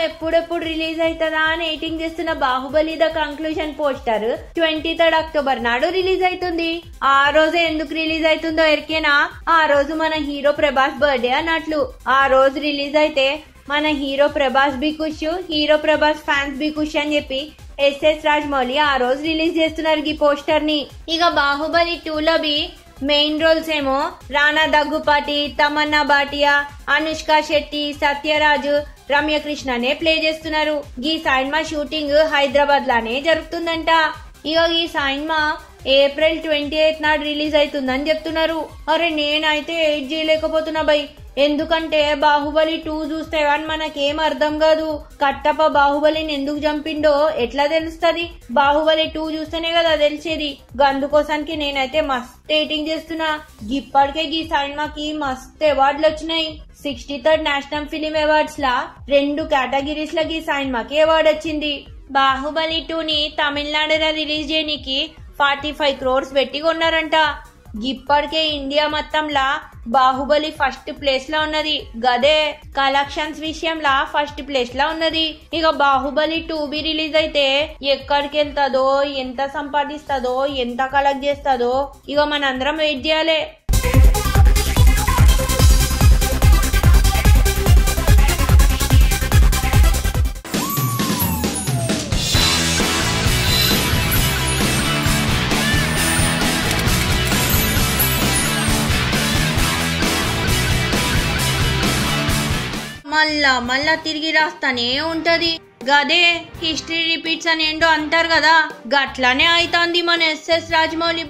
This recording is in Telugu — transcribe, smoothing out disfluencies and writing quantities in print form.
ఎప్పుడెప్పుడు రిలీజ్ అవుతుందా అని వెయిటింగ్ చేస్తున్న Baahubali the conclusion poster 23 October నాడు రిలీజ్ అవుతుంది. ఆ రోజే ఎందుకు రిలీజ్ అవుతుందో ఎరికేనా? ఆ రోజు మన హీరో ప్రభాస్ బర్త్డే అన్నట్లు. ఆ రోజు రిలీజ్ అయితే మన హీరో ప్రభాస్ బి ఖుష్, హీరో ప్రభాస్ ఫ్యాన్స్ బి ఖుష్ అని చెప్పి ఎస్ఎస్ రాజమౌళి ఆ రోజు రిలీజ్ చేస్తున్నారు ఈ పోస్టర్ ని. ఇక బాహుబలి 2లో బి మెయిన్ రోల్స్ ఏమో రానా దగ్గుపాటి, తమన్నా భాటియా, అనుష్క శెట్టి, సత్యరాజు, రమ్యకృష్ణనే ప్లే చేస్తున్నారు. ఈ సినిమా షూటింగ్ హైదరాబాద్ లానే జరుగుతుందంట. ఇక ఈ సినిమా ఏప్రిల్ 28 నాడు రిలీజ్ అవుతుందని చెప్తున్నారు. అరే నేనైతే వెయిట్ చేయలేకపోతున్నా బై. ఎందుకంటే బాహుబలి 2 చూస్తే కానీ మనకేం అర్థం కాదు. కట్టప్ప బాహుబలిని ఎందుకు చంపిండో ఎట్లా తెలుస్తుంది? బాహుబలి 2 చూస్తేనే కదా తెలిసేది. అందుకోసానికి నేనైతే మస్త్ వెయిటింగ్ చేస్తున్నా. ఇప్పటికే ఈ సినిమాకి మస్త్ అవార్డులు వచ్చినాయి. 63rd నేషనల్ ఫిలిం అవార్డ్స్ లా 2 కేటగిరీస్ లకి ఈ సినిమాకి అవార్డు వచ్చింది. బాహుబలి 2ని తమిళనాడులో రిలీజ్ చేయడానికి 45 crores పెట్టి కొన్నారంట. ఇప్పటికే ఇండియా మొత్తంలా బాహుబలి ఫస్ట్ ప్లేస్ లో ఉన్నది. గదే కలెక్షన్స్ విషయంలో ఫస్ట్ ప్లేస్ లో ఉన్నది. ఇక బాహుబలి 2 రిలీజ్ అయితే ఎక్కడికి వెళ్తాదో, ఎంత సంపాదిస్తుందో, ఎంత కలెక్ట్ చేస్తుందో ఇక మనందరం వెయిట్ చేయాలి. మళ్ళా తిరిగి రాస్తానే ఉంటది. గదే హిస్టరీ రిపీట్స్ అని ఏంటో అంటారు కదా, గట్లానే అవుతుంది మన ఎస్ఎస్ రాజమౌళి.